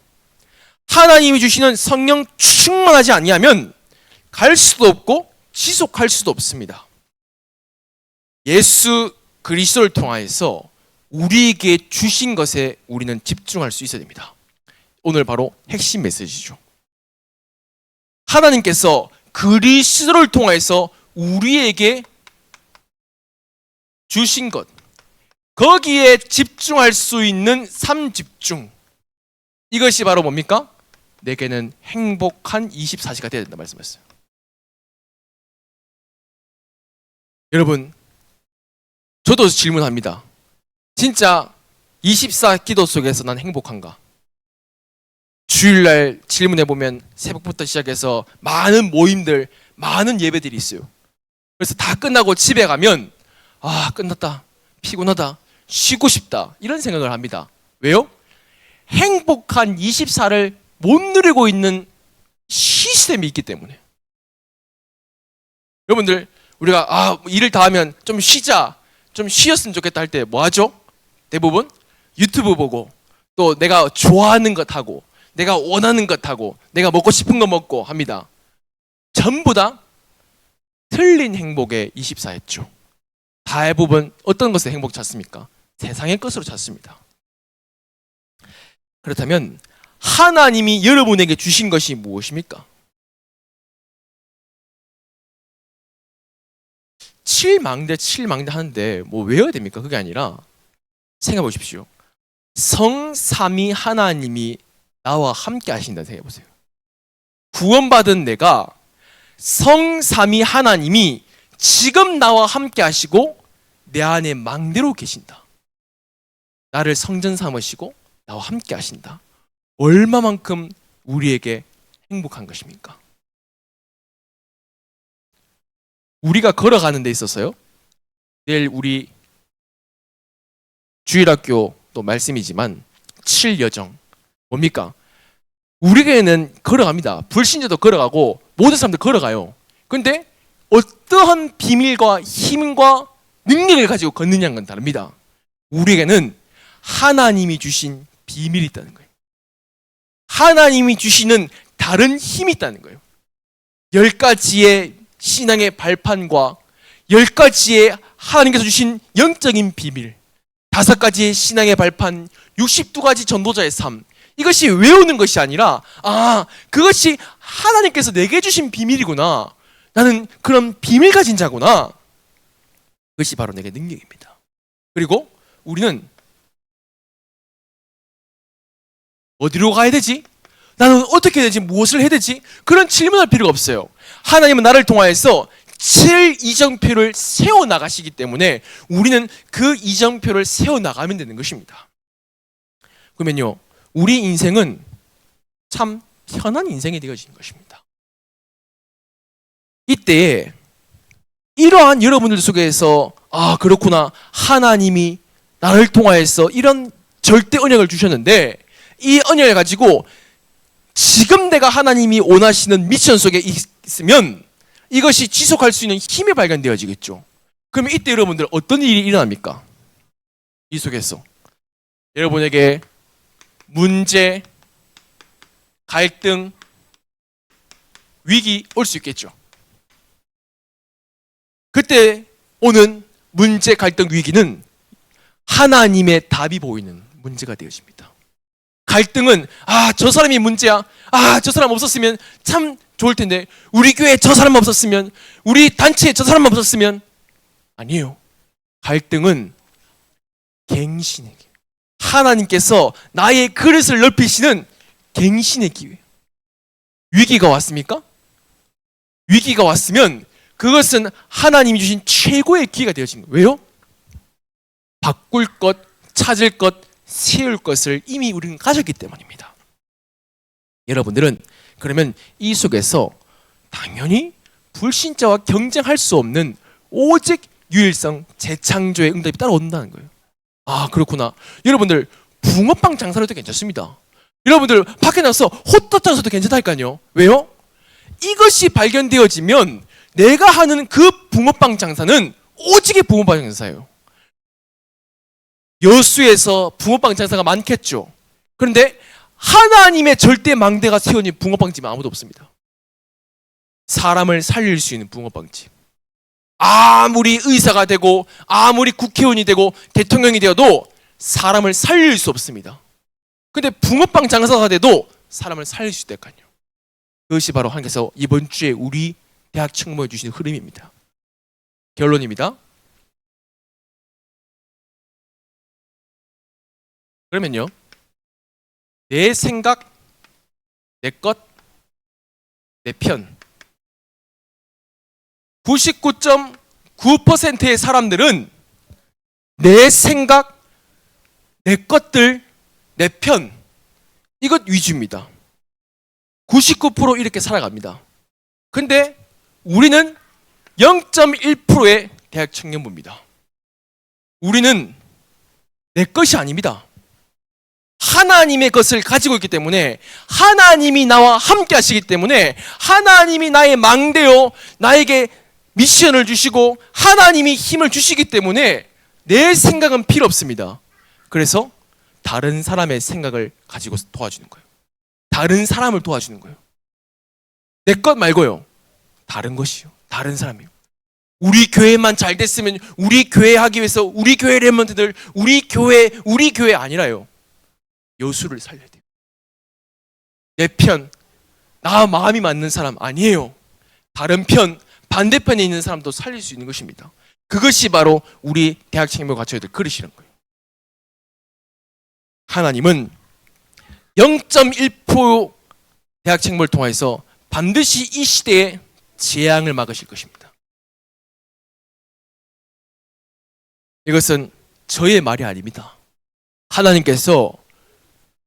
하나님이 주시는 성령 충만하지 아니하면 갈 수도 없고 지속할 수도 없습니다. 예수 그리스도를 통하여서 우리에게 주신 것에 우리는 집중할 수 있어야 됩니다. 오늘 바로 핵심 메시지죠. 하나님께서 그리스도를 통해서 우리에게 주신 것, 거기에 집중할 수 있는 삶집중, 이것이 바로 뭡니까? 내게는 행복한 24시가 되어야 된다 말씀했어요. 여러분, 저도 질문합니다. 진짜 24 기도 속에서 난 행복한가? 주일날 질문해보면 새벽부터 시작해서 많은 모임들, 많은 예배들이 있어요. 그래서 다 끝나고 집에 가면 끝났다, 피곤하다, 쉬고 싶다, 이런 생각을 합니다. 왜요? 행복한 24를 못 누리고 있는 시스템이 있기 때문에. 여러분들, 우리가 일을 다 하면 좀 쉬자, 좀 쉬었으면 좋겠다 할 때 뭐 하죠? 대부분 유튜브 보고, 또 내가 좋아하는 것 하고, 내가 원하는 것 하고, 내가 먹고 싶은 거 먹고 합니다. 전부 다 틀린 행복의 24였죠. 대부분 어떤 것에 행복 찾습니까? 세상의 것으로 찾습니다. 그렇다면 하나님이 여러분에게 주신 것이 무엇입니까? 7망대 하는데 뭐 외워야 됩니까? 그게 아니라 생각해 보십시오. 성삼위 하나님이 나와 함께 하신다는 생각해 보세요. 구원받은 내가 성삼위 하나님이 지금 나와 함께 하시고 내 안에 망대로 계신다. 나를 성전 삼으시고 나와 함께 하신다. 얼마만큼 우리에게 행복한 것입니까? 우리가 걸어가는 데 있어서요, 내일 우리 주일학교도 말씀이지만 7여정 뭡니까? 우리에게는 걸어갑니다. 불신자도 걸어가고 모든 사람들 걸어가요. 근데 어떠한 비밀과 힘과 능력을 가지고 걷느냐는 건 다릅니다. 우리에게는 하나님이 주신 비밀이 있다는 거예요. 하나님이 주시는 다른 힘이 있다는 거예요. 10가지의 신앙의 발판과 10가지의 하나님께서 주신 영적인 비밀, 5가지의 신앙의 발판, 62가지 전도자의 삶, 이것이 외우는 것이 아니라 그것이 하나님께서 내게 주신 비밀이구나, 나는 그런 비밀 가진 자구나, 그것이 바로 내게 능력입니다. 그리고 우리는 어디로 가야 되지? 나는 어떻게 해야 되지? 무엇을 해야 되지? 그런 질문할 필요가 없어요. 하나님은 나를 통하여서 7이정표를 세워나가시기 때문에 우리는 그 이정표를 세워나가면 되는 것입니다. 그러면요, 우리 인생은 참 편한 인생이 되어지는 것입니다. 이때 이러한 여러분들 속에서 그렇구나, 하나님이 나를 통하여서 이런 절대 언약을 주셨는데 이 언약을 가지고 지금 내가 하나님이 원하시는 미션 속에 있으면 이것이 지속할 수 있는 힘이 발견되어지겠죠. 그러면 이때 여러분들 어떤 일이 일어납니까? 이 속에서 여러분에게 문제, 갈등, 위기 올 수 있겠죠. 그때 오는 문제, 갈등, 위기는 하나님의 답이 보이는 문제가 되어집니다. 갈등은 저 사람이 문제야, 저 사람 없었으면 참 좋을 텐데, 우리 교회에 저 사람 없었으면, 우리 단체에 저 사람 없었으면. 아니에요. 갈등은 갱신의 기회, 하나님께서 나의 그릇을 넓히시는 갱신의 기회. 위기가 왔습니까? 위기가 왔으면 그것은 하나님이 주신 최고의 기회가 되어진 거예요. 왜요? 바꿀 것, 찾을 것, 세울 것을 이미 우리는 가졌기 때문입니다. 여러분들은 그러면 이 속에서 당연히 불신자와 경쟁할 수 없는 오직 유일성, 재창조의 응답이 따라온다는 거예요. 그렇구나. 여러분들 붕어빵 장사를 해도 괜찮습니다. 여러분들 밖에 나서 호떡 장사도 괜찮다니까요. 왜요? 이것이 발견되어지면 내가 하는 그 붕어빵 장사는 오직의 붕어빵 장사예요. 여수에서 붕어빵 장사가 많겠죠. 그런데 하나님의 절대 망대가 세워진 붕어빵집은 아무도 없습니다. 사람을 살릴 수 있는 붕어빵집. 아무리 의사가 되고 아무리 국회의원이 되고 대통령이 되어도 사람을 살릴 수 없습니다. 근데 붕어빵 장사가 돼도 사람을 살릴 수 있다니까요. 그것이 바로 하나님께서 이번 주에 우리 대학 청모해 주신 흐름입니다. 결론입니다. 그러면요, 내 생각, 내 것, 내 편. 99.9%의 사람들은 내 생각, 내 것들, 내 편, 이것 위주입니다. 99% 이렇게 살아갑니다. 근데 우리는 0.1%의 대학 청년부입니다. 우리는 내 것이 아닙니다. 하나님의 것을 가지고 있기 때문에, 하나님이 나와 함께 하시기 때문에, 하나님이 나의 망대요, 나에게 미션을 주시고 하나님이 힘을 주시기 때문에 내 생각은 필요 없습니다. 그래서 다른 사람의 생각을 가지고 도와주는 거예요. 다른 사람을 도와주는 거예요. 내 것 말고요, 다른 것이요, 다른 사람이요. 우리 교회만 잘 됐으면, 우리 교회 하기 위해서 우리 교회 렘넌트들, 우리 교회 아니라요. 여수를 살려야 돼요. 내 편, 나 마음이 맞는 사람 아니에요. 다른 편, 반대편에 있는 사람도 살릴 수 있는 것입니다. 그것이 바로 우리 대학 청년부 갖춰야 될 그릇이란 거예요. 하나님은 0.1% 대학 청년부를 통해서 반드시 이 시대에 재앙을 막으실 것입니다. 이것은 저의 말이 아닙니다. 하나님께서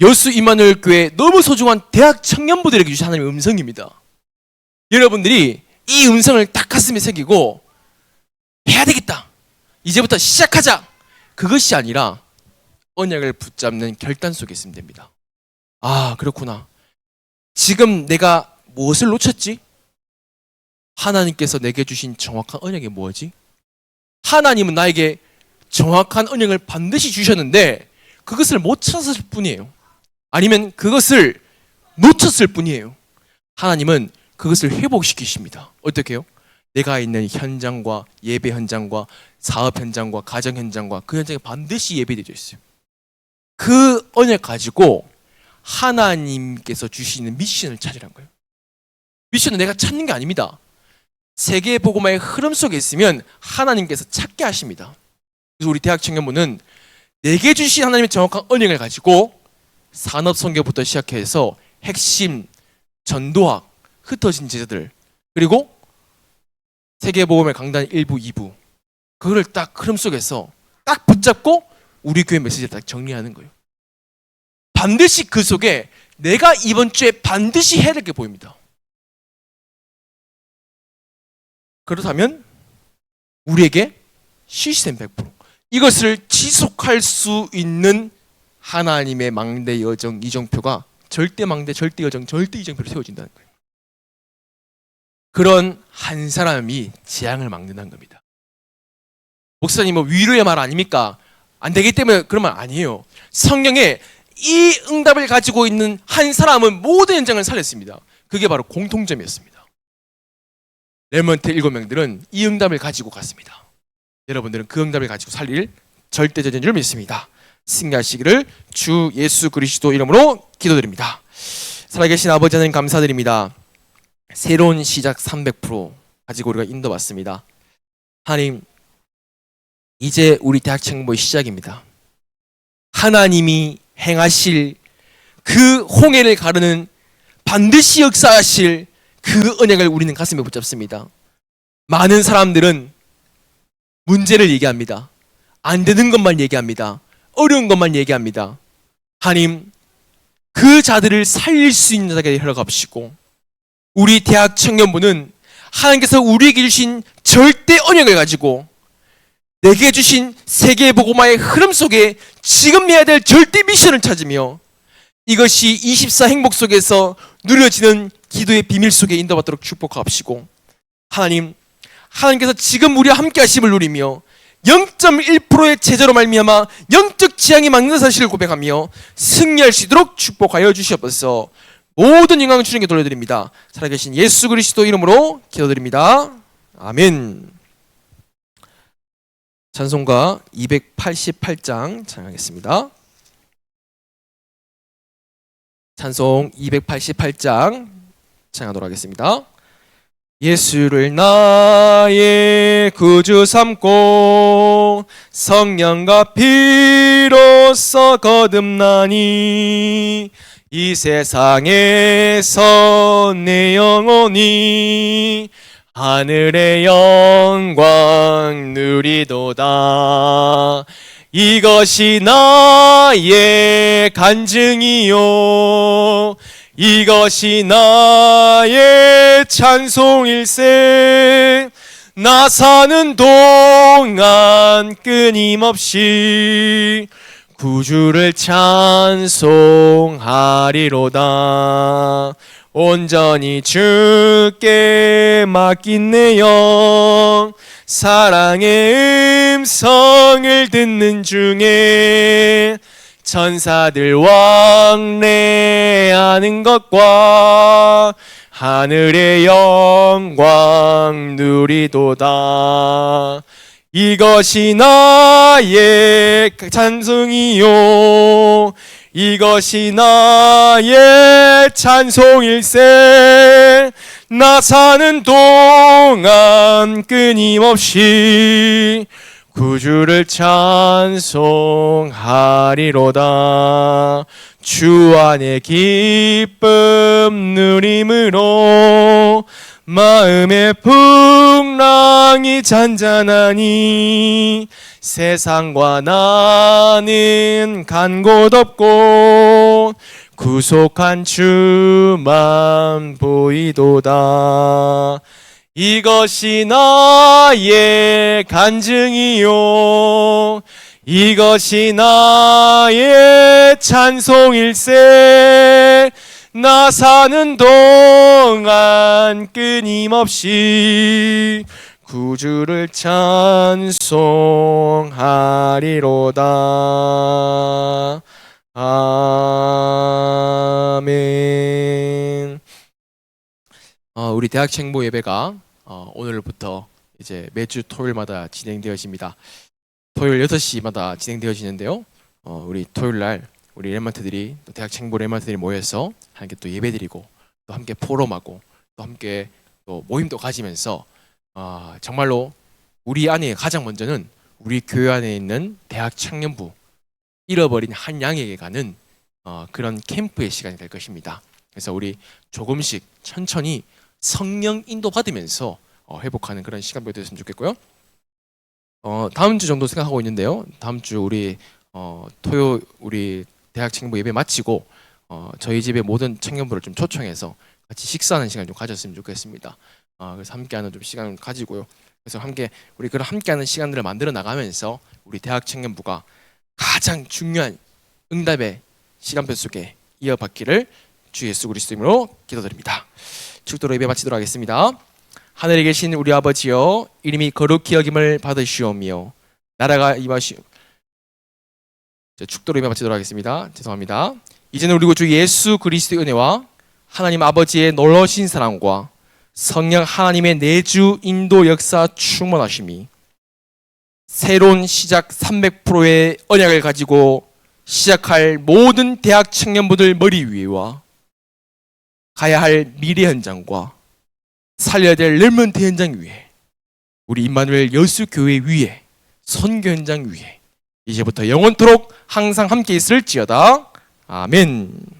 여수 임마누엘 교회 너무 소중한 대학 청년부들에게 주신 하나님의 음성입니다. 여러분들이 이 음성을 딱 가슴에 새기고 해야 되겠다, 이제부터 시작하자, 그것이 아니라 언약을 붙잡는 결단 속에 있으면 됩니다. 아, 그렇구나. 지금 내가 무엇을 놓쳤지? 하나님께서 내게 주신 정확한 언약이 뭐지? 하나님은 나에게 정확한 언약을 반드시 주셨는데 그것을 못 찾았을 뿐이에요. 아니면 그것을 놓쳤을 뿐이에요. 하나님은 그것을 회복시키십니다. 어떻게 해요? 내가 있는 현장과 예배 현장과 사업 현장과 가정 현장과 그 현장에 반드시 예배되어 있어요. 그 언약 가지고 하나님께서 주시는 미션을 찾으란 거예요. 미션은 내가 찾는 게 아닙니다. 세계 복음화의 흐름 속에 있으면 하나님께서 찾게 하십니다. 그래서 우리 대학 청년부는 내게 주신 하나님의 정확한 언약을 가지고 산업 선교부터 시작해서 핵심, 전도학, 흩어진 제자들, 그리고 세계복음의 강단 1부, 2부, 그거를 딱 흐름 속에서 딱 붙잡고 우리 교회 메시지를 딱 정리하는 거예요. 반드시 그 속에 내가 이번 주에 반드시 해야 될 게 보입니다. 그렇다면 우리에게 시스템 100%, 이것을 지속할 수 있는 하나님의 망대 여정 이정표가 절대 망대, 절대 여정, 절대 이정표로 세워진다는 거예요. 그런 한 사람이 재앙을 막는다는 겁니다. 목사님, 뭐 위로의 말 아닙니까? 안 되기 때문에 그런 말 아니에요. 성경에 이 응답을 가지고 있는 한 사람은 모든 현장을 살렸습니다. 그게 바로 공통점이었습니다. 레몬트 7명들은 이 응답을 가지고 갔습니다. 여러분들은 그 응답을 가지고 살릴 절대적인 줄 믿습니다. 승리하시기를 주 예수 그리스도 이름으로 기도드립니다. 살아계신 아버지 하나님 감사드립니다. 새로운 시작 300% 가지고 우리가 인도받습니다. 하나님, 이제 우리 대학 청년부의 시작입니다. 하나님이 행하실 그 홍해를 가르는 반드시 역사하실 그 언약을 우리는 가슴에 붙잡습니다. 많은 사람들은 문제를 얘기합니다. 안 되는 것만 얘기합니다. 어려운 것만 얘기합니다. 하나님, 그 자들을 살릴 수 있는 자에게 허락하시고 우리 대학 청년부는 하나님께서 우리에게 주신 절대 언약을 가지고 내게 주신 세계 복음화의 흐름 속에 지금 해야 될 절대 미션을 찾으며 이것이 24 행복 속에서 누려지는 기도의 비밀 속에 인도받도록 축복하옵시고, 하나님, 하나님께서 지금 우리와 함께 하심을 누리며 0.1%의 제재로 말미암아 영적 지향이 막는 사실을 고백하며 승리할 수 있도록 축복하여 주시옵소서. 모든 영광을 주님께 돌려드립니다. 살아계신 예수 그리스도 이름으로 기도드립니다. 아멘. 찬송가 288장 찬양하겠습니다. 찬송 288장 찬양하도록 하겠습니다. 예수를 나의 구주 삼고 성령과 피로써 거듭나니 이 세상에서 내 영혼이 하늘의 영광 누리도다. 이것이 나의 간증이요 이것이 나의 찬송일세. 나 사는 동안 끊임없이 구주를 찬송하리로다. 온전히 주께 맡긴 내 영 사랑의 음성을 듣는 중에 천사들 왕래하는 것과 하늘의 영광 누리도다. 이것이 나의 찬송이요 이것이 나의 찬송일세. 나 사는 동안 끊임없이 구주를 찬송하리로다. 주 안의 기쁨 누림으로 마음의 풍랑이 잔잔하니 세상과 나는 간 곳 없고 구속한 주만 보이도다. 이것이 나의 간증이요 이것이 나의 찬송일세. 나 사는 동안 끊임없이 구주를 찬송하리로다. 아멘. 우리 대학 챙보 예배가 오늘부터 이제 매주 토요일마다 진행되어집니다. 토요일 6시마다 진행되어지는데요. 우리 토요일 날 우리 렘넌트들이 또 대학 챙보 렘넌트들이 모여서 함께 또 예배드리고 또 함께 포럼하고 또 함께 또 모임도 가지면서 정말로 우리 안에 가장 먼저는 우리 교회 안에 있는 대학 청년부 잃어버린 한 양에게 가는 그런 캠프의 시간이 될 것입니다. 그래서 우리 조금씩 천천히 성령 인도 받으면서 회복하는 그런 시간이 되었으면 좋겠고요. 다음 주 정도 생각하고 있는데요. 다음 주 우리 토요 우리 대학 친구 예배 마치고 저희 집의 모든 청년부를 좀 초청해서 같이 식사하는 시간 좀 가졌으면 좋겠습니다. 그래서 함께하는 좀 시간을 가지고요. 그래서 함께 우리 그런 함께하는 시간들을 만들어 나가면서 우리 대학 청년부가 가장 중요한 응답의 시간표 속에 이어받기를 주 예수 그리스도 이름으로 기도드립니다. 축도로 예배 마치도록 하겠습니다. 하늘에 계신 우리 아버지여, 이름이 거룩히 여김을 받으시오며 나라가 임하시오. 축도로 예배 마치도록 하겠습니다. 죄송합니다. 이제는 우리 주 예수 그리스도의 은혜와 하나님 아버지의 놀라우신 사랑과 성령 하나님의 내주 인도 역사 충만하심이 새로운 시작 300%의 언약을 가지고 시작할 모든 대학 청년부들 머리 위와 가야 할 미래 현장과 살려야 될 렘넌트 현장 위에 우리 임마누엘 여수교회 위에 선교 현장 위에 이제부터 영원토록 항상 함께 있을지어다. 아멘.